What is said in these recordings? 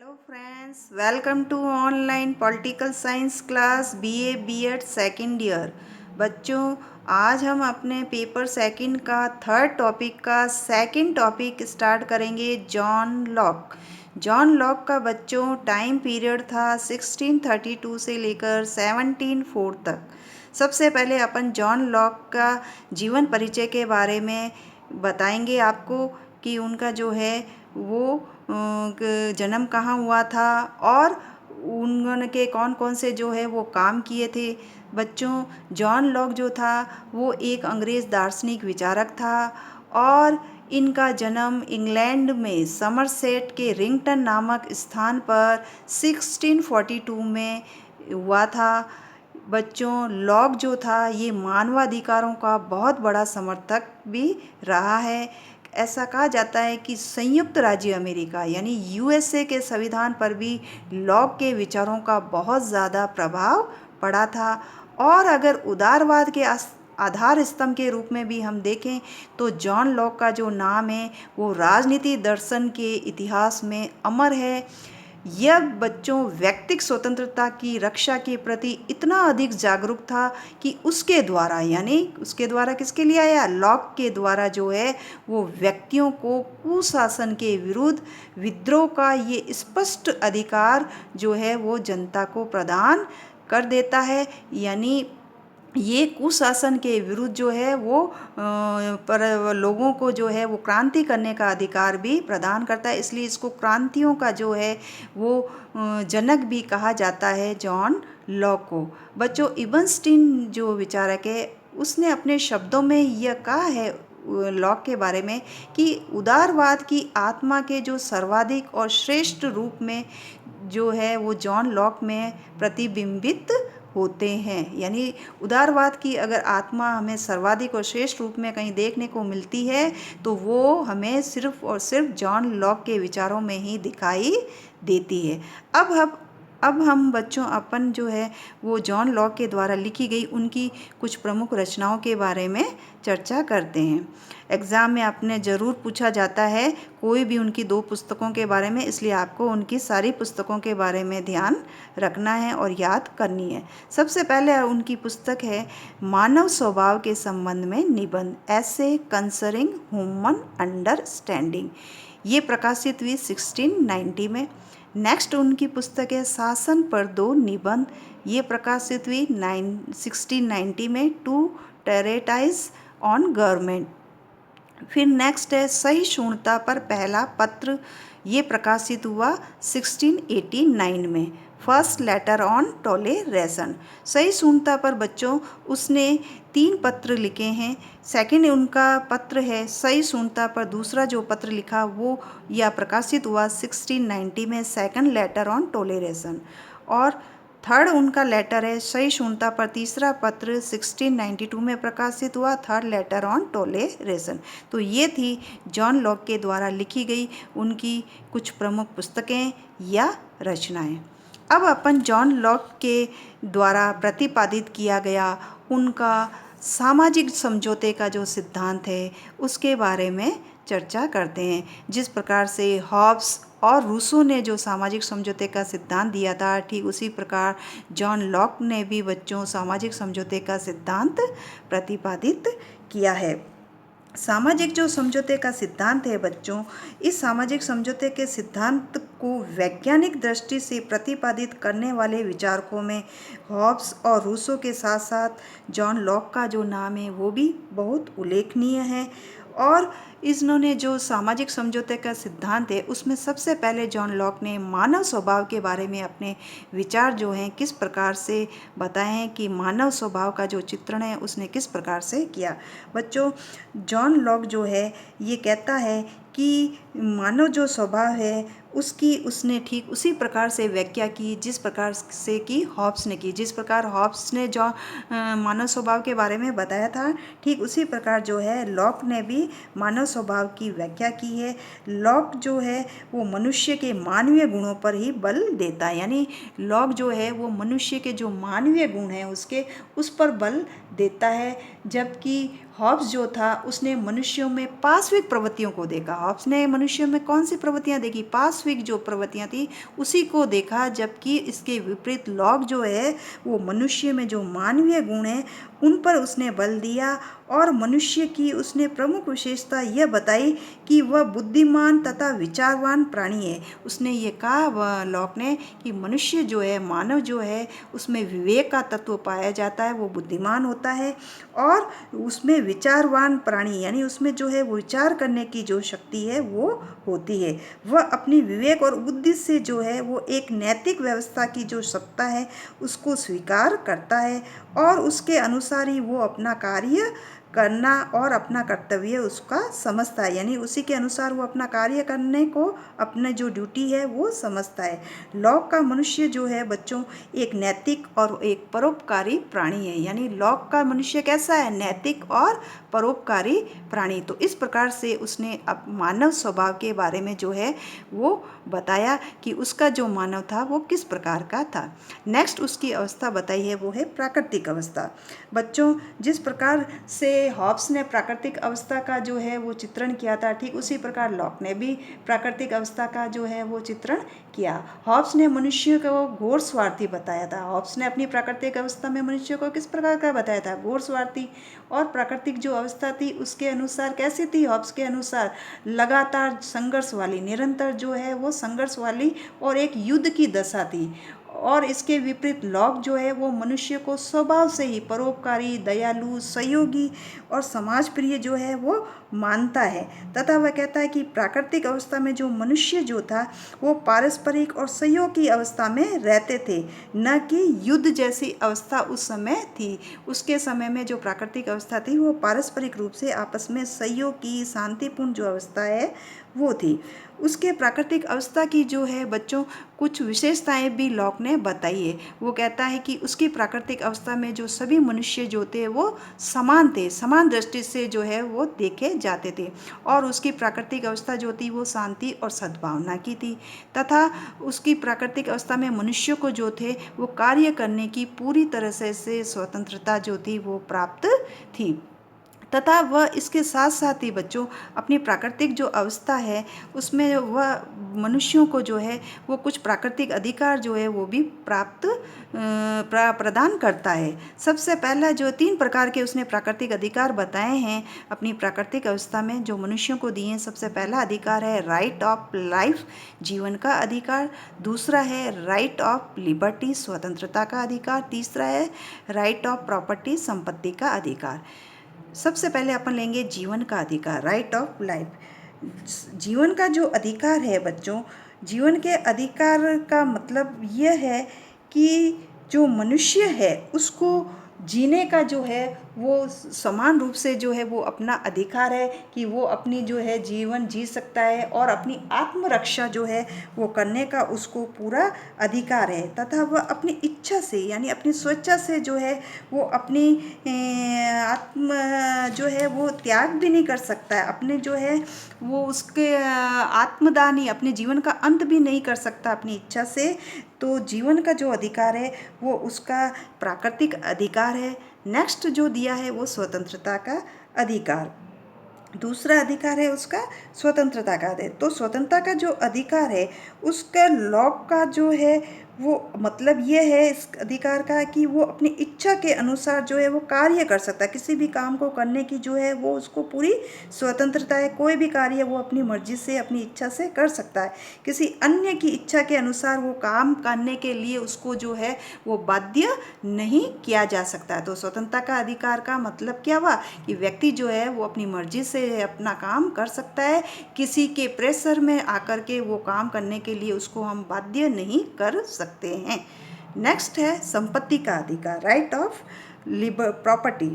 Hello friends, welcome to online political science class BA BEd second year. बच्चों, आज हम अपने पेपर सेकंड का थर्ड टॉपिक का सेकंड टॉपिक स्टार्ट करेंगे। जॉन लॉक का बच्चों टाइम पीरियड था 1632 से लेकर 1704 तक। सबसे पहले अपन जॉन लॉक का जीवन परिचय के बारे में बताएंगे आपको कि उनका जो है वो जन्म कहाँ हुआ था और उनके कौन कौन से जो है वो काम किए थे। बच्चों, जॉन लॉक जो था वो एक अंग्रेज़ दार्शनिक विचारक था और इनका जन्म इंग्लैंड में समरसेट के रिंगटन नामक स्थान पर 1642 में हुआ था। बच्चों, लॉक जो था ये मानवाधिकारों का बहुत बड़ा समर्थक भी रहा है। ऐसा कहा जाता है कि संयुक्त राज्य अमेरिका यानी यूएसए के संविधान पर भी लॉक के विचारों का बहुत ज़्यादा प्रभाव पड़ा था। और अगर उदारवाद के आधार स्तंभ के रूप में भी हम देखें तो जॉन लॉक का जो नाम है वो राजनीति दर्शन के इतिहास में अमर है। यह बच्चों व्यक्तिक स्वतंत्रता की रक्षा के प्रति इतना अधिक जागरूक था कि उसके द्वारा किसके लिए आया, लॉक के द्वारा जो है वो व्यक्तियों को कुशासन के विरुद्ध विद्रोह का ये स्पष्ट अधिकार जो है वो जनता को प्रदान कर देता है। यानी ये कुशासन के विरुद्ध जो है वो पर लोगों को जो है वो क्रांति करने का अधिकार भी प्रदान करता है। इसलिए इसको क्रांतियों का जो है वो जनक भी कहा जाता है जॉन लॉक को। बच्चों, इबनस्टीन जो विचारक है उसने अपने शब्दों में यह कहा है लॉक के बारे में कि उदारवाद की आत्मा के जो सर्वाधिक और श्रेष्ठ रूप में जो है वो जॉन लॉक में प्रतिबिंबित होते हैं। यानी उदारवाद की अगर आत्मा हमें सर्वाधिक और श्रेष्ठ रूप में कहीं देखने को मिलती है तो वो हमें सिर्फ और सिर्फ जॉन लॉक के विचारों में ही दिखाई देती है। अब हम बच्चों अपन जो है वो जॉन लॉक के द्वारा लिखी गई उनकी कुछ प्रमुख रचनाओं के बारे में चर्चा करते हैं। एग्ज़ाम में आपने ज़रूर पूछा जाता है कोई भी उनकी 2 पुस्तकों के बारे में, इसलिए आपको उनकी सारी पुस्तकों के बारे में ध्यान रखना है और याद करनी है। सबसे पहले उनकी पुस्तक है मानव स्वभाव के संबंध में निबंध, ऐसे कंसर्निंग ह्यूमन अंडरस्टैंडिंग। ये प्रकाशित हुई 1690 में। नेक्स्ट उनकी पुस्तक है शासन पर 2 निबंध। ये प्रकाशित हुई 1690 में, टू टेरेटाइज ऑन गवर्नमेंट। फिर नेक्स्ट है सहिष्णुता पर पहला पत्र। ये प्रकाशित हुआ 1689 में, फर्स्ट लेटर ऑन टॉलरेशन। सहिष्णुता पर बच्चों उसने 3 पत्र लिखे हैं। सेकंड उनका पत्र है सहिष्णुता पर दूसरा जो पत्र लिखा वो यह प्रकाशित हुआ 1690 में, सेकंड लेटर ऑन टॉलरेशन। और थर्ड उनका लेटर है सहिष्णुता पर तीसरा पत्र 1692 में प्रकाशित हुआ, थर्ड लेटर ऑन टॉलरेशन। तो ये थी जॉन लॉक के द्वारा लिखी गई उनकी कुछ प्रमुख पुस्तकें या रचनाएं। अब अपन जॉन लॉक के द्वारा प्रतिपादित किया गया उनका सामाजिक समझौते का जो सिद्धांत है उसके बारे में चर्चा करते हैं। जिस प्रकार से हॉब्स और रूसो ने जो सामाजिक समझौते का सिद्धांत दिया था, ठीक उसी प्रकार जॉन लॉक ने भी बच्चों सामाजिक समझौते का सिद्धांत प्रतिपादित किया है। सामाजिक जो समझौते का सिद्धांत है बच्चों, इस सामाजिक समझौते के सिद्धांत को वैज्ञानिक दृष्टि से प्रतिपादित करने वाले विचारकों में हॉब्स और रूसो के साथ साथ जॉन लॉक का जो नाम है वो भी बहुत उल्लेखनीय है। और इन्होंने जो सामाजिक समझौते का सिद्धांत है उसमें सबसे पहले जॉन लॉक ने मानव स्वभाव के बारे में अपने विचार जो हैं किस प्रकार से बताए हैं कि मानव स्वभाव का जो चित्रण है उसने किस प्रकार से किया। बच्चों, जॉन लॉक जो है ये कहता है कि मानव जो स्वभाव है उसकी उसने ठीक उसी प्रकार से व्याख्या की जिस प्रकार से कि हॉब्स ने की। जिस प्रकार हॉब्स ने जो मानव स्वभाव के बारे में बताया था, ठीक उसी प्रकार जो है लॉक ने भी मानव स्वभाव की व्याख्या की है। लॉक जो है वो मनुष्य के मानवीय गुणों पर ही बल देता है। यानी लॉक जो है वो मनुष्य के जो मानवीय गुण हैं उसके उस पर बल देता है, जबकि हॉब्स जो था उसने मनुष्यों में पार्श्विक प्रवृत्तियों को देखा। हॉब्स ने मनुष्यों में कौन सी प्रवृत्तियां देखी? पार्श्विक जो प्रवृत्तियां थी उसी को देखा, जबकि इसके विपरीत लॉक जो है वो मनुष्य में जो मानवीय गुण है उन पर उसने बल दिया और मनुष्य की उसने प्रमुख विशेषता यह बताई कि वह बुद्धिमान तथा विचारवान प्राणी है। उसने ये कहा लॉक ने कि मनुष्य जो है, मानव जो है, उसमें विवेक का तत्व पाया जाता है, वो बुद्धिमान होता है और उसमें विचारवान प्राणी यानी उसमें जो है वो विचार करने की जो शक्ति है वो होती है। वह अपनी विवेक और बुद्धि से जो है वो एक नैतिक व्यवस्था की जो सत्ता है उसको स्वीकार करता है और उसके अनुसार ही वो अपना कार्य करना और अपना कर्तव्य उसका समझता है, यानी उसी के अनुसार वो अपना कार्य करने को अपने जो ड्यूटी है वो समझता है। लॉक का मनुष्य जो है बच्चों एक नैतिक और एक परोपकारी प्राणी है, यानी लॉक का मनुष्य कैसा है? नैतिक और परोपकारी प्राणी। तो इस प्रकार से उसने अब मानव स्वभाव के बारे में जो है वो बताया कि उसका जो मानव था वो किस प्रकार का था। नेक्स्ट उसकी अवस्था बताई है वो है प्राकृतिक अवस्था। बच्चों जिस प्रकार से हॉब्स ने प्राकृतिक अवस्था का जो है वो चित्रण किया था, ठीक उसी प्रकार लॉक ने भी प्राकृतिक अवस्था का जो है वो चित्रण किया। हॉब्स ने मनुष्य को घोर स्वार्थी बताया था। हॉब्स ने अपनी प्राकृतिक अवस्था में मनुष्य को किस प्रकार का बताया था? घोर स्वार्थी। और प्राकृतिक जो अवस्था थी उसके अनुसार कैसी थी? हॉब्स के अनुसार लगातार संघर्ष वाली, निरंतर जो है वो संघर्ष वाली और एक युद्ध की दशा थी। और इसके विपरीत लॉक जो है वो मनुष्य को स्वभाव से ही परोपकारी, दयालु, सहयोगी और समाज प्रिय जो है वो मानता है तथा वह कहता है कि प्राकृतिक अवस्था में जो मनुष्य जो था वो पारस्परिक और सहयोग की अवस्था में रहते थे, न कि युद्ध जैसी अवस्था उस समय थी। उसके समय में जो प्राकृतिक अवस्था थी वो पारस्परिक रूप से आपस में सहयोग की शांतिपूर्ण जो अवस्था है वो थी। उसके प्राकृतिक अवस्था की जो है बच्चों कुछ विशेषताएं भी लॉक ने बताई है। वो कहता है कि उसकी प्राकृतिक अवस्था में जो सभी मनुष्य जो थे वो समान थे, समान दृष्टि से जो है वो देखे जाते थे और उसकी प्राकृतिक अवस्था जो थी वो शांति और सद्भावना की थी तथा उसकी प्राकृतिक अवस्था में मनुष्य को जो थे वो कार्य करने की पूरी तरह से स्वतंत्रता जो थी वो प्राप्त थी तथा वह इसके साथ साथ ही बच्चों अपनी प्राकृतिक जो अवस्था है उसमें वह मनुष्यों को जो है वो कुछ प्राकृतिक अधिकार जो है वो भी प्राप्त प्रदान करता है। सबसे पहला जो 3 प्रकार के उसने प्राकृतिक अधिकार बताए हैं अपनी प्राकृतिक अवस्था में जो मनुष्यों को दिए हैं। सबसे पहला अधिकार है राइट ऑफ लाइफ, जीवन का अधिकार। दूसरा है राइट ऑफ लिबर्टी, स्वतंत्रता का अधिकार। तीसरा है राइट ऑफ प्रॉपर्टी, संपत्ति का अधिकार। सबसे पहले अपन लेंगे जीवन का अधिकार, राइट ऑफ लाइफ। जीवन का जो अधिकार है बच्चों, जीवन के अधिकार का मतलब यह है कि जो मनुष्य है उसको जीने का जो है वो समान रूप से जो है वो अपना अधिकार है कि वो अपनी जो है जीवन जी सकता है और अपनी आत्मरक्षा जो है वो करने का उसको पूरा अधिकार है तथा वह अपनी इच्छा से यानी अपनी स्वेच्छा से जो है वो अपनी आत्म जो है वो त्याग भी नहीं कर सकता है, अपने जो है वो उसके आत्मदान ही अपने जीवन का अंत भी नहीं कर सकता अपनी इच्छा से। तो जीवन का जो अधिकार है वो उसका प्राकृतिक अधिकार है। नेक्स्ट जो दिया है वो स्वतंत्रता का अधिकार। दूसरा अधिकार है उसका स्वतंत्रता का है। तो स्वतंत्रता का जो अधिकार है उसका लॉक का जो है वो मतलब ये है इस अधिकार का कि वो अपनी इच्छा के अनुसार जो है वो कार्य कर सकता है। किसी भी काम को करने की जो है वो उसको पूरी स्वतंत्रता है। कोई भी कार्य वो अपनी मर्जी से अपनी इच्छा से कर सकता है। किसी अन्य की इच्छा के अनुसार वो काम करने के लिए उसको जो है वो बाध्य नहीं किया जा सकता है। तो स्वतंत्रता का अधिकार का मतलब क्या हुआ कि व्यक्ति जो है वो अपनी मर्जी से अपना काम कर सकता है, किसी के प्रेशर में आकर के वो काम करने के लिए उसको हम बाध्य नहीं कर सकते हैं। नेक्स्ट है संपत्ति का अधिकार, राइट ऑफ प्रॉपर्टी।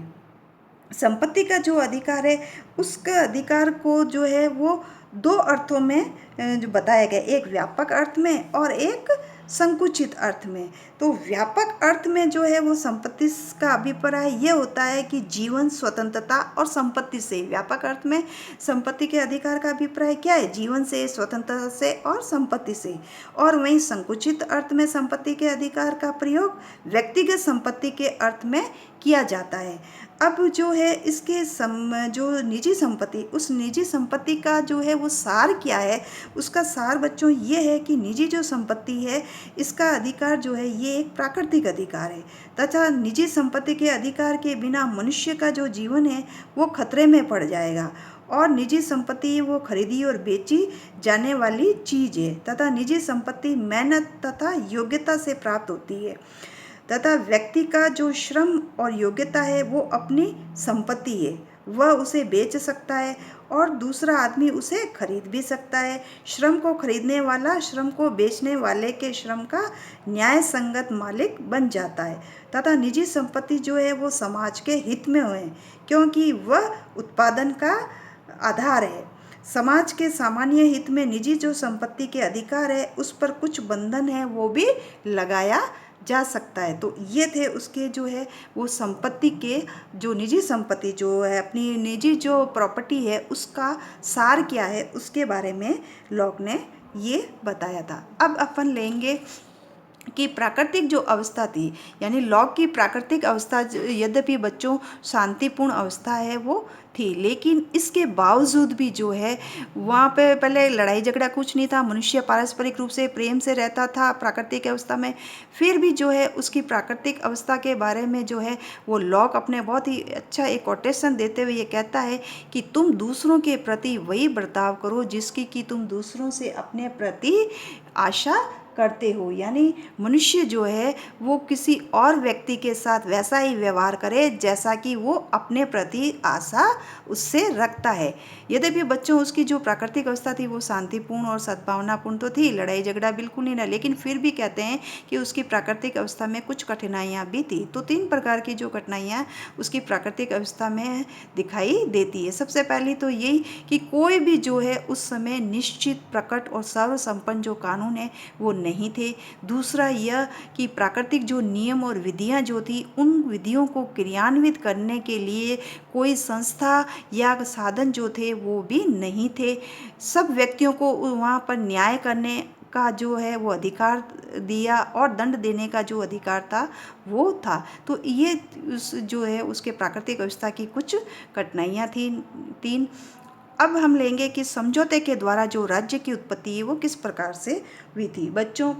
संपत्ति का जो अधिकार है उसका अधिकार को जो है वो 2 अर्थों में जो बताया गया, एक व्यापक अर्थ में और एक संकुचित अर्थ में। तो व्यापक अर्थ में जो है वो संपत्ति का अभिप्राय ये होता है कि जीवन, स्वतंत्रता और संपत्ति से। व्यापक अर्थ में संपत्ति के अधिकार का अभिप्राय क्या है? जीवन से, स्वतंत्रता से और संपत्ति से। और वहीं संकुचित अर्थ में संपत्ति के अधिकार का प्रयोग व्यक्तिगत संपत्ति के अर्थ में किया जाता है। अब जो है इसके जो निजी संपत्ति, उस निजी संपत्ति का जो है वो सार क्या है? उसका सार बच्चों ये है कि निजी जो संपत्ति है इसका अधिकार जो है ये एक प्राकृतिक अधिकार है तथा निजी संपत्ति के अधिकार के बिना मनुष्य का जो जीवन है वो खतरे में पड़ जाएगा। और निजी संपत्ति वो खरीदी और बेची जाने वाली चीज़ है तथा निजी संपत्ति मेहनत तथा योग्यता से प्राप्त होती है तथा व्यक्ति का जो श्रम और योग्यता है वो अपनी संपत्ति है। वह उसे बेच सकता है और दूसरा आदमी उसे खरीद भी सकता है। श्रम को खरीदने वाला श्रम को बेचने वाले के श्रम का न्याय संगत मालिक बन जाता है तथा निजी संपत्ति जो है वो समाज के हित में है क्योंकि वह उत्पादन का आधार है। समाज के सामान्य हित में निजी जो संपत्ति के अधिकार है उस पर कुछ बंधन है वो भी लगाया जा सकता है। तो ये थे उसके जो है वो संपत्ति के जो निजी संपत्ति जो है अपनी निजी जो प्रॉपर्टी है उसका सार क्या है उसके बारे में लॉक ने ये बताया था। अब अपन लेंगे कि प्राकृतिक जो अवस्था थी, यानी लॉक की प्राकृतिक अवस्था यद्यपि बच्चों शांतिपूर्ण अवस्था है वो थी, लेकिन इसके बावजूद भी जो है वहाँ पे पहले लड़ाई झगड़ा कुछ नहीं था। मनुष्य पारस्परिक रूप से प्रेम से रहता था प्राकृतिक अवस्था में। फिर भी जो है उसकी प्राकृतिक अवस्था के बारे में जो है वो लॉक अपने बहुत ही अच्छा एक कोटेशन देते हुए ये कहता है कि तुम दूसरों के प्रति वही बर्ताव करो जिसकी कि तुम दूसरों से अपने प्रति आशा करते हो। यानी मनुष्य जो है वो किसी और व्यक्ति के साथ वैसा ही व्यवहार करे जैसा कि वो अपने प्रति आशा उससे रखता है। यद्यपि बच्चों उसकी जो प्राकृतिक अवस्था थी वो शांतिपूर्ण और सद्भावनापूर्ण तो थी, लड़ाई झगड़ा बिल्कुल नहीं था, लेकिन फिर भी कहते हैं कि उसकी प्राकृतिक अवस्था में कुछ कठिनाइयाँ भी थी। तो 3 प्रकार की जो कठिनाइयाँ उसकी प्राकृतिक अवस्था में दिखाई देती है। सबसे पहली तो यही कि कोई भी जो है उस समय निश्चित, प्रकट और सर्वसंपन्न जो कानून है वो नहीं थे। दूसरा यह कि प्राकृतिक जो नियम और विधियां जो थी उन विधियों को क्रियान्वित करने के लिए कोई संस्था या साधन जो थे वो भी नहीं थे। सब व्यक्तियों को वहाँ पर न्याय करने का जो है वो अधिकार दिया और दंड देने का जो अधिकार था वो था। तो ये जो है उसके प्राकृतिक अवस्था की कुछ कठिनाइयाँ थी 3। अब हम लेंगे कि समझौते के द्वारा जो राज्य की उत्पत्ति है वो किस प्रकार से हुई थी। बच्चों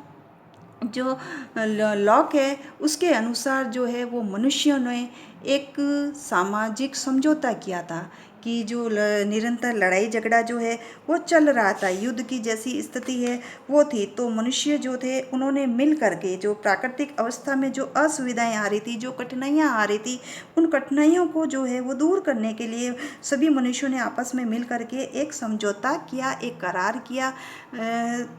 जो लॉक है उसके अनुसार जो है वो मनुष्यों ने एक सामाजिक समझौता किया था कि जो निरंतर लड़ाई झगड़ा जो है वो चल रहा था, युद्ध की जैसी स्थिति है वो थी। तो मनुष्य जो थे उन्होंने मिल करके जो प्राकृतिक अवस्था में जो असुविधाएं आ रही थी, जो कठिनाइयाँ आ रही थी, उन कठिनाइयों को जो है वो दूर करने के लिए सभी मनुष्यों ने आपस में मिल करके एक समझौता किया, एक करार किया।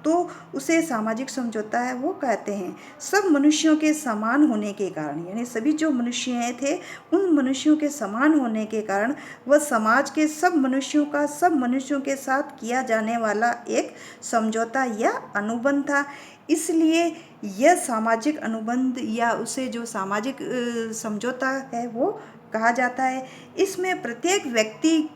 तो उसे सामाजिक समझौता है वो कहते हैं। सब मनुष्यों के समान होने के कारण, यानी सभी जो मनुष्य थे उन मनुष्यों के समान होने के कारण वह समाज के सब मनुष्यों का सब मनुष्यों के साथ किया जाने वाला एक समझौता या अनुबंध था। इसलिए यह सामाजिक अनुबंध या उसे जो सामाजिक समझौता है वो कहा जाता है। इसमें प्रत्येक व्यक्ति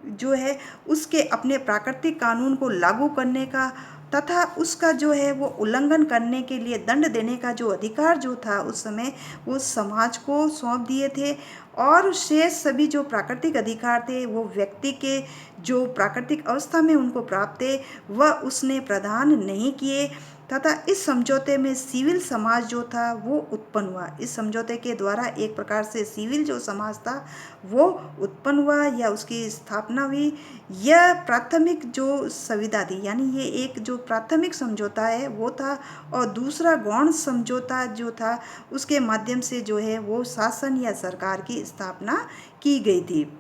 जो है उसके अपने प्राकृतिक कानून को लागू करने का तथा उसका जो है वो उल्लंघन करने के लिए दंड देने का जो अधिकार जो था उस समय वो समाज को सौंप दिए थे। और शेष सभी जो प्राकृतिक अधिकार थे वो व्यक्ति के जो प्राकृतिक अवस्था में उनको प्राप्त थे वह उसने प्रदान नहीं किए तथा इस समझौते में सिविल समाज जो था वो उत्पन्न हुआ। इस समझौते के द्वारा एक प्रकार से सिविल जो समाज था वो उत्पन्न हुआ या उसकी स्थापना हुई। यह प्राथमिक जो संविदा थी, यानी ये एक जो प्राथमिक समझौता है वो था। और दूसरा गौण समझौता जो था उसके माध्यम से जो है वो शासन या सरकार की स्थापना की गई थी।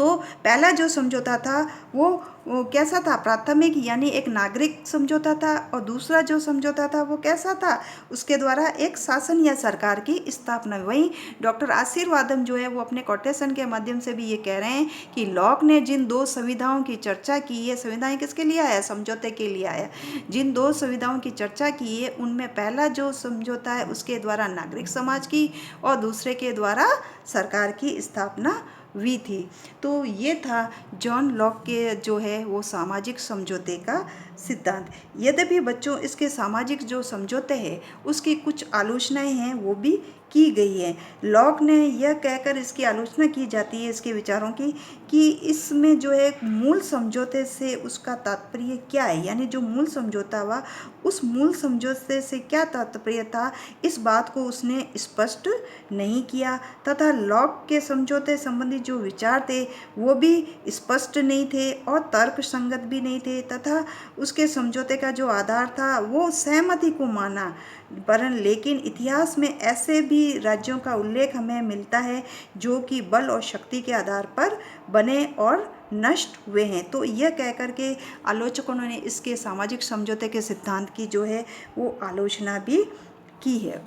तो पहला जो समझौता था वो कैसा था, प्राथमिक यानी एक नागरिक समझौता था, और दूसरा जो समझौता था वो कैसा था, उसके द्वारा एक शासन या सरकार की स्थापना। वहीं डॉक्टर आशीर्वादम जो है वो अपने कोटेशन के माध्यम से भी ये कह रहे हैं कि लॉक ने जिन दो संविधाओं की चर्चा की है, संविधाएं किसके लिए आया, समझौते के लिए आया, जिन दो संविधाओं की चर्चा की है उनमें पहला जो समझौता है उसके द्वारा नागरिक समाज की और दूसरे के द्वारा सरकार की स्थापना हुई थी। तो ये था जॉन लॉक के जो है वो सामाजिक समझौते का सिद्धांत। यद्यपि बच्चों इसके सामाजिक जो समझौते हैं उसकी कुछ आलोचनाएं हैं वो भी की गई है। लॉक ने यह कहकर इसकी आलोचना की जाती है इसके विचारों की कि इसमें जो है मूल समझौते से उसका तात्पर्य क्या है, यानी जो मूल समझौता हुआ उस मूल समझौते से क्या तात्पर्य था, इस बात को उसने स्पष्ट नहीं किया, तथा लॉक के समझौते संबंधी जो विचार थे वो भी स्पष्ट नहीं थे और तर्क संगत भी नहीं थे, तथा उसके समझौते का जो आधार था वो सहमति को माना। परंतु लेकिन इतिहास में ऐसे भी राज्यों का उल्लेख हमें मिलता है जो कि बल और शक्ति के आधार पर बने और नष्ट हुए हैं। तो यह कहकर के आलोचकों ने इसके सामाजिक समझौते के सिद्धांत की जो है वो आलोचना भी की है।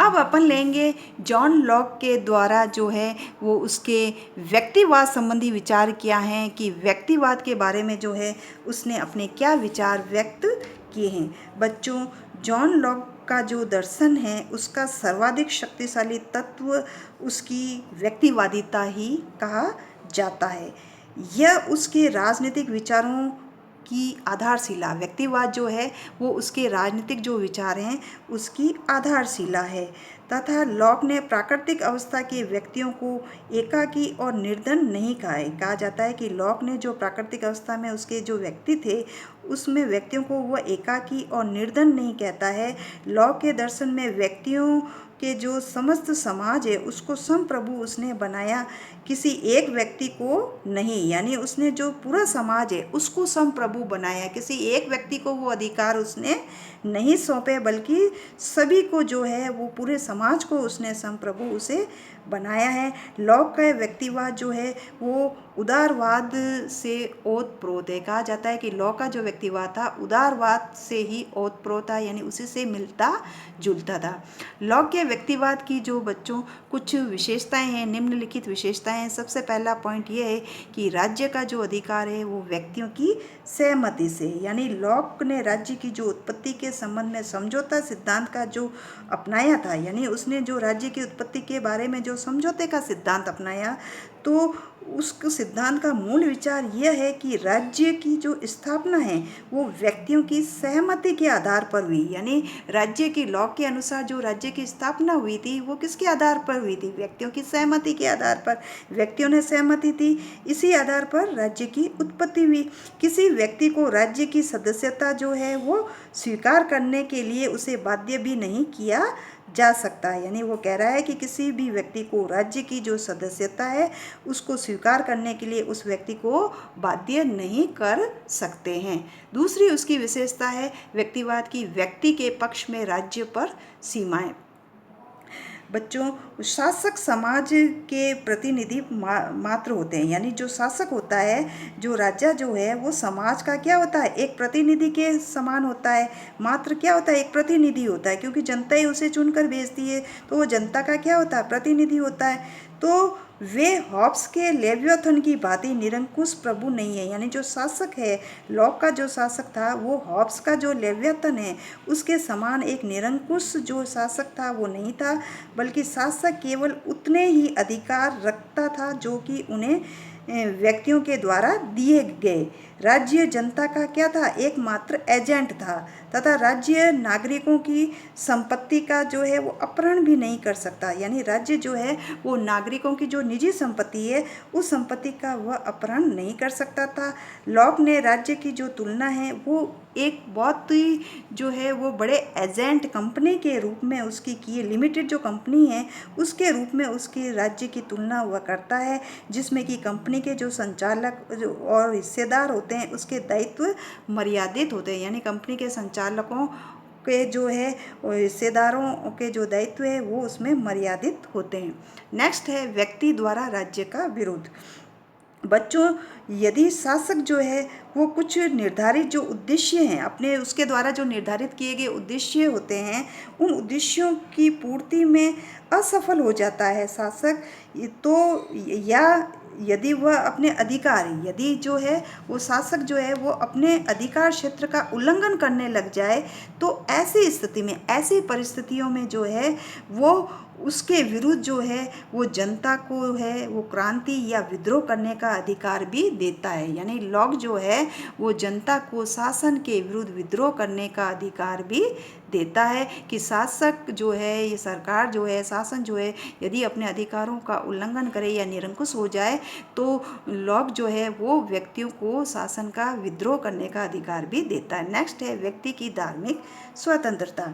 अब अपन लेंगे जॉन लॉक के द्वारा जो है वो उसके व्यक्तिवाद संबंधी विचार क्या हैं, कि व्यक्तिवाद के बारे में जो है उसने अपने क्या विचार व्यक्त किए हैं। बच्चों, जॉन लॉक का जो दर्शन है उसका सर्वाधिक शक्तिशाली तत्व उसकी व्यक्तिवादिता ही कहा जाता है। यह उसके राजनीतिक विचारों की आधारशिला, व्यक्तिवाद जो है वो उसके राजनीतिक जो विचार हैं उसकी आधारशिला है, तथा लॉक ने प्राकृतिक अवस्था के व्यक्तियों को एकाकी और निर्धन नहीं कहा है। कहा जाता है कि लॉक ने जो प्राकृतिक अवस्था में उसके जो व्यक्ति थे उसमें व्यक्तियों को वह एकाकी और निर्धन नहीं कहता है। लॉक के दर्शन में व्यक्तियों के जो समस्त समाज है उसको संप्रभु उसने बनाया, किसी एक व्यक्ति को नहीं, यानी उसने जो पूरा समाज है उसको संप्रभु बनाया, किसी एक व्यक्ति को वो अधिकार उसने नहीं सौंपे, बल्कि सभी को जो है वो पूरे समाज को उसने संप्रभु उसे बनाया है। लॉक का व्यक्तिवाद जो है वो उदारवाद से ओतप्रोत है। कहा जाता है कि लॉक का जो व्यक्तिवाद था उदारवाद से ही ओतप्रोत था, यानी उसी से मिलता जुलता था। लॉक के व्यक्तिवाद की जो बच्चों कुछ विशेषताएं हैं, निम्नलिखित विशेषताएं हैं। सबसे पहला पॉइंट ये है कि राज्य का जो अधिकार है वो व्यक्तियों की सहमति से, यानी लॉक ने राज्य की जो उत्पत्ति के संबंध में समझौता सिद्धांत का जो अपनाया था, यानी उसने जो राज्य की उत्पत्ति के बारे में जो समझौते का सिद्धांत अपनाया, तो उस सिद्धांत का मूल विचार यह है कि राज्य की जो स्थापना है वो व्यक्तियों की सहमति के आधार पर हुई, यानी राज्य की लॉक के अनुसार जो राज्य की स्थापना हुई थी वो किसके आधार पर हुई थी, व्यक्तियों की सहमति के आधार पर। व्यक्तियों ने सहमति दी, इसी आधार पर राज्य की उत्पत्ति हुई। किसी व्यक्ति को राज्य की सदस्यता जो है वो स्वीकार करने के लिए उसे बाध्य भी नहीं किया जा सकता है, यानी वो कह रहा है कि किसी भी व्यक्ति को राज्य की जो सदस्यता है उसको स्वीकार करने के लिए उस व्यक्ति को बाध्य नहीं कर सकते हैं। दूसरी उसकी विशेषता है व्यक्तिवाद की व्यक्ति के पक्ष में राज्य पर सीमाएं। बच्चों, शासक समाज के प्रतिनिधि मात्र होते हैं, यानी जो शासक होता है, जो राजा जो है वो समाज का क्या होता है, एक प्रतिनिधि के समान होता है। मात्र क्या होता है, एक प्रतिनिधि होता है, क्योंकि जनता ही उसे चुनकर भेजती है, तो वो जनता का क्या होता है, प्रतिनिधि होता है। तो वे हॉब्स के लेवियोथन की भांति निरंकुश प्रभु नहीं है, यानी जो शासक है, लॉक का जो शासक था वो हॉब्स का जो लेवियोथन है उसके समान एक निरंकुश जो शासक था वो नहीं था, बल्कि शासक केवल उतने ही अधिकार रखता था जो कि उन्हें व्यक्तियों के द्वारा दिए गए। राज्य जनता का क्या था, एकमात्र एजेंट था, तथा राज्य नागरिकों की संपत्ति का जो है वो अपहरण भी नहीं कर सकता, यानी राज्य जो है वो नागरिकों की जो निजी संपत्ति है उस संपत्ति का वह अपहरण नहीं कर सकता था। लॉक ने राज्य की जो तुलना है वो एक बहुत ही जो है वो बड़े एजेंट कंपनी के रूप में उसकी की, लिमिटेड जो कंपनी है उसके रूप में उसके राज्य की तुलना हुआ करता है, जिसमें कि कंपनी के जो संचालक और हिस्सेदार होते हैं उसके दायित्व मर्यादित होते हैं, यानी कंपनी के संचालकों के जो है हिस्सेदारों के जो दायित्व है वो उसमें मर्यादित होते हैं। नेक्स्ट है व्यक्ति द्वारा राज्य का विरोध। बच्चों, यदि शासक जो है वो कुछ निर्धारित जो उद्देश्य हैं अपने उसके द्वारा जो निर्धारित किए गए उद्देश्य होते हैं, उन उद्देश्यों की पूर्ति में असफल हो जाता है शासक, तो या यदि वह अपने अधिकार, यदि जो है वो शासक जो है वो अपने अधिकार क्षेत्र का उल्लंघन करने लग जाए, तो ऐसी स्थिति में, ऐसी परिस्थितियों में जो है वो उसके विरुद्ध जो है वो जनता को है वो क्रांति या विद्रोह करने का अधिकार भी देता है। यानी लॉक जो है वो जनता को शासन के विरुद्ध विद्रोह करने का अधिकार भी देता है कि शासक जो है, ये सरकार जो है, शासन जो है, यदि अपने अधिकारों का उल्लंघन करे या निरंकुश हो जाए, तो लॉक जो है वो व्यक्तियों को शासन का विद्रोह करने का अधिकार भी देता है। नेक्स्ट है व्यक्ति की धार्मिक स्वतंत्रता।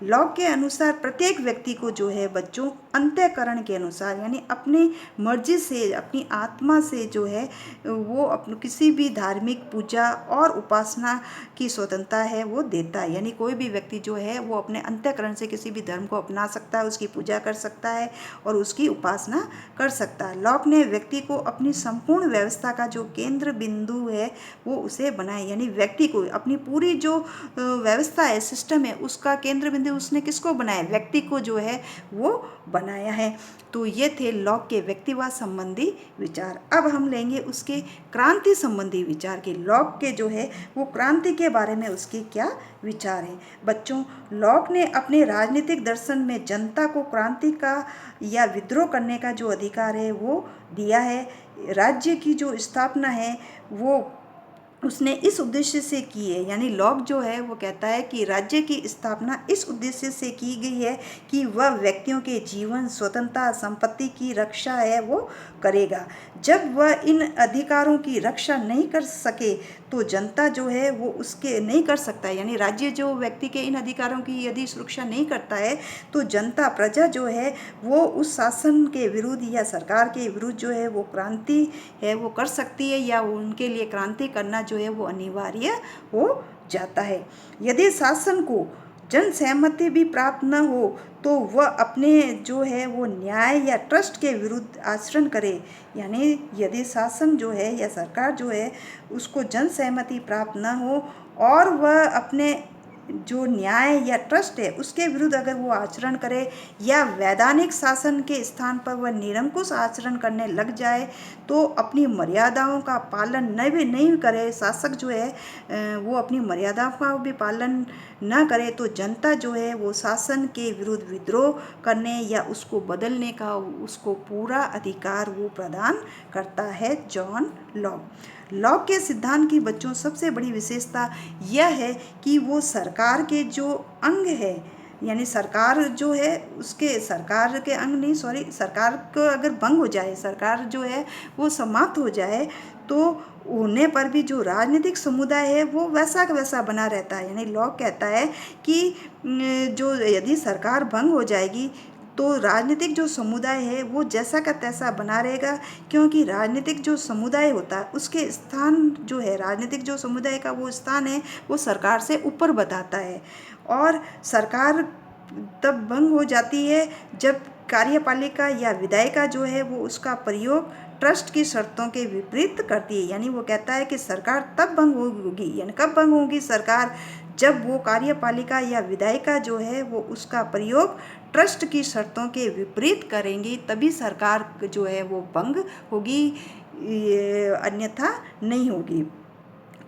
लॉक के अनुसार प्रत्येक व्यक्ति को जो है बच्चों अंतःकरण के अनुसार, यानी अपनी मर्जी से, अपनी आत्मा से जो है वो किसी भी धार्मिक पूजा और उपासना की स्वतंत्रता है वो देता है। यानी कोई भी व्यक्ति जो है वो अपने अंतःकरण से किसी भी धर्म को अपना सकता है, उसकी पूजा कर सकता है और उसकी उपासना कर सकता है। लॉक ने व्यक्ति को अपनी संपूर्ण व्यवस्था का जो केंद्र बिंदु है वो उसे बनाए, यानी व्यक्ति को अपनी पूरी जो व्यवस्था है, सिस्टम है, उसका केंद्र बिंदु उसने किसको बनाया, व्यक्ति को जो है वो बनाया है। तो ये थे लॉक के व्यक्तिवाद संबंधी विचार। अब हम लेंगे उसके क्रांति संबंधी विचार के लॉक के जो है वो क्रांति के बारे में उसके क्या विचार हैं। बच्चों, लॉक ने अपने राजनीतिक दर्शन में जनता को क्रांति का या विद्रोह करने का जो अधिकार है वो दिया है। राज्य की जो स्थापना है वो उसने इस उद्देश्य से की है, यानी लॉक जो है वो कहता है कि राज्य की स्थापना इस उद्देश्य से की गई है कि वह व्यक्तियों के जीवन, स्वतंत्रता, संपत्ति की रक्षा है वो करेगा। जब वह इन अधिकारों की रक्षा नहीं कर सके तो जनता जो है वो उसके नहीं कर सकता है, यानी राज्य जो व्यक्ति के इन अधिकारों की यदि सुरक्षा नहीं करता है तो जनता, प्रजा जो है वो उस शासन के विरुद्ध या सरकार के विरुद्ध जो है वो क्रांति है वो कर सकती है, या उनके लिए क्रांति करना जो है वो अनिवार्य हो जाता है। यदि शासन को जन सहमति भी प्राप्त न हो तो वह अपने जो है वो न्याय या ट्रस्ट के विरुद्ध आचरण करे, यानी यदि शासन जो है या सरकार जो है उसको जन सहमति प्राप्त न हो और वह अपने जो न्याय या ट्रस्ट है उसके विरुद्ध अगर वो आचरण करे या वैधानिक शासन के स्थान पर वह निरंकुश आचरण करने लग जाए, तो अपनी मर्यादाओं का पालन नहीं करे, शासक जो है वो अपनी मर्यादाओं का भी पालन न करे, तो जनता जो है वो शासन के विरुद्ध विद्रोह करने या उसको बदलने का उसको पूरा अधिकार वो प्रदान करता है। जॉन लॉक के सिद्धांत की बच्चों सबसे बड़ी विशेषता यह है कि वो सरकार के जो अंग है, यानी सरकार जो है उसके, सरकार के अंग नहीं, सॉरी, सरकार को अगर भंग हो जाए, सरकार जो है वो समाप्त हो जाए, तो होने पर भी जो राजनीतिक समुदाय है वो वैसा का वैसा बना रहता है। यानी लॉक कहता है कि जो यदि सरकार भंग हो जाएगी तो राजनीतिक जो समुदाय है वो जैसा का तैसा बना रहेगा, क्योंकि राजनीतिक जो समुदाय होता है उसके स्थान जो है, राजनीतिक जो समुदाय का वो स्थान है वो सरकार से ऊपर बताता है। और सरकार तब भंग हो जाती है जब कार्यपालिका या विधायिका जो है वो उसका प्रयोग ट्रस्ट की शर्तों के विपरीत करती है। यानी वो कहता है कि सरकार तब भंग होगी, यानी कब भंग होगी सरकार, जब वो कार्यपालिका या विधायिका जो है वो उसका प्रयोग ट्रस्ट की शर्तों के विपरीत करेंगी, तभी सरकार जो है वो भंग होगी, अन्यथा नहीं होगी।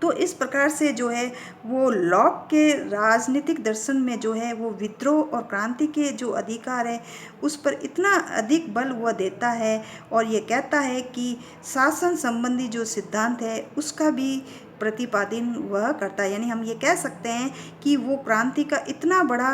तो इस प्रकार से जो है वो लॉक के राजनीतिक दर्शन में जो है वो विद्रोह और क्रांति के जो अधिकार है उस पर इतना अधिक बल वह देता है, और ये कहता है कि शासन संबंधी जो सिद्धांत है उसका भी प्रतिपादन वह करता है। यानी हम ये कह सकते हैं कि वो क्रांति का इतना बड़ा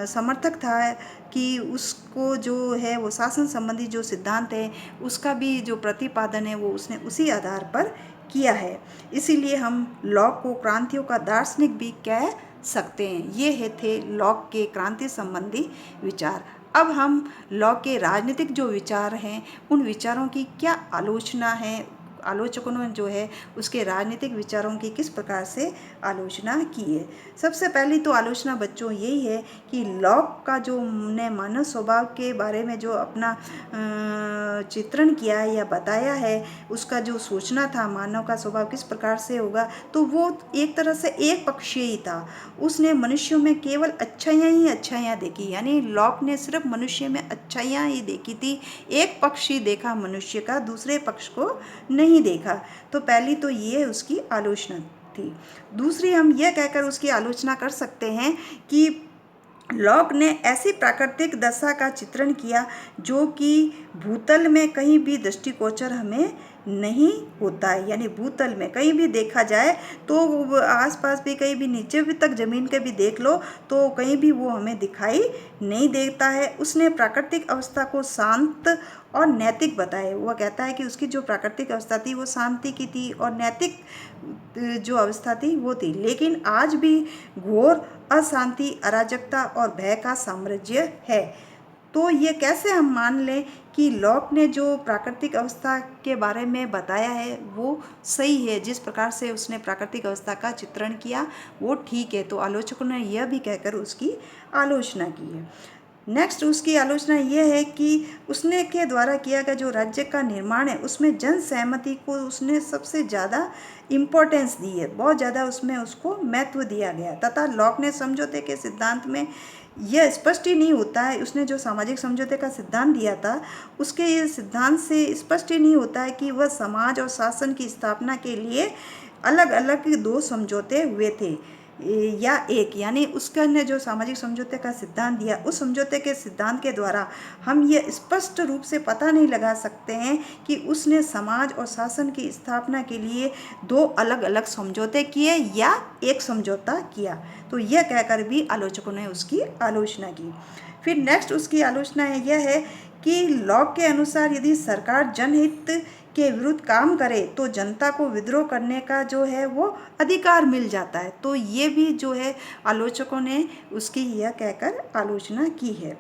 समर्थक था कि उसको जो है वो शासन संबंधी जो सिद्धांत है उसका भी जो प्रतिपादन है वो उसने उसी आधार पर किया है। इसीलिए हम लॉक को क्रांतियों का दार्शनिक भी कह सकते हैं। ये थे लॉक के क्रांति संबंधी विचार। अब हम लॉक के राजनीतिक जो विचार हैं उन विचारों की क्या आलोचना है, आलोचकों ने जो है उसके राजनीतिक विचारों की किस प्रकार से आलोचना की है। सबसे पहली तो आलोचना बच्चों यही है कि लॉक का जो ने मानव स्वभाव के बारे में जो अपना चित्रण किया है या बताया है, उसका जो सोचना था मानव का स्वभाव किस प्रकार से होगा, तो वो एक तरह से एक पक्षीय ही था। उसने मनुष्यों में केवल अच्छाइयाँ ही अच्छाइयाँ देखी, यानी लॉक ने सिर्फ मनुष्य में अच्छाइयाँ ही देखी थी, एक पक्ष ही देखा मनुष्य का, दूसरे पक्ष को नहीं देखा। तो पहली तो ये उसकी आलोचना थी। दूसरी हम यह कहकर उसकी आलोचना कर सकते हैं कि लॉक ने ऐसी प्राकृतिक दशा का चित्रण किया जो कि भूतल में कहीं भी दृष्टिगोचर हमें नहीं होता है, यानी भूतल में कहीं भी देखा जाए तो आसपास भी कहीं भी नीचे भी तक ज़मीन के भी देख लो तो कहीं भी वो हमें दिखाई नहीं देता है। उसने प्राकृतिक अवस्था को शांत और नैतिक बताया। वह कहता है कि उसकी जो प्राकृतिक अवस्था थी वो शांति की थी और नैतिक जो अवस्था थी वो थी, लेकिन आज भी घोर अशांति, अराजकता और भय का साम्राज्य है। तो ये कैसे हम मान लें कि लॉक ने जो प्राकृतिक अवस्था के बारे में बताया है वो सही है, जिस प्रकार से उसने प्राकृतिक अवस्था का चित्रण किया वो ठीक है। तो आलोचकों ने यह भी कहकर उसकी आलोचना की है। नेक्स्ट उसकी आलोचना यह है कि उसने के द्वारा किया गया जो राज्य का निर्माण है उसमें जन सहमति को उसने सबसे ज़्यादा इम्पोर्टेंस दी है, बहुत ज़्यादा उसमें उसको महत्व दिया गया। तथा लॉक ने समझौते के सिद्धांत में यह स्पष्ट ही नहीं होता है, उसने जो सामाजिक समझौते का सिद्धांत दिया था उसके ये सिद्धांत से स्पष्ट ही नहीं होता है कि वह समाज और शासन की स्थापना के लिए अलग अलग दो समझौते हुए थे या एक, यानी उसका ने जो सामाजिक समझौते का सिद्धांत दिया उस समझौते के सिद्धांत के द्वारा हम ये स्पष्ट रूप से पता नहीं लगा सकते हैं कि उसने समाज और शासन की स्थापना के लिए दो अलग अलग समझौते किए या एक समझौता किया। तो यह कहकर भी आलोचकों ने उसकी आलोचना की। फिर नेक्स्ट उसकी आलोचना यह है कि लॉक के अनुसार यदि सरकार जनहित के विरुद्ध काम करे तो जनता को विद्रोह करने का जो है वो अधिकार मिल जाता है। तो ये भी जो है आलोचकों ने उसकी यह कहकर आलोचना की है।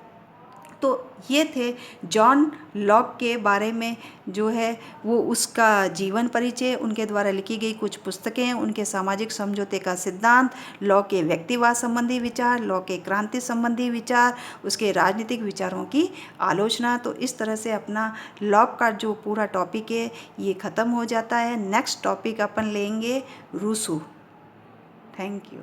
तो ये थे जॉन लॉक के बारे में जो है वो उसका जीवन परिचय, उनके द्वारा लिखी गई कुछ पुस्तकें, उनके सामाजिक समझौते का सिद्धांत, लॉक के व्यक्तिवाद संबंधी विचार, लॉक के क्रांति संबंधी विचार, उसके राजनीतिक विचारों की आलोचना। तो इस तरह से अपना लॉक का जो पूरा टॉपिक है ये ख़त्म हो जाता है। नेक्स्ट टॉपिक अपन लेंगे रूसो। Thank you.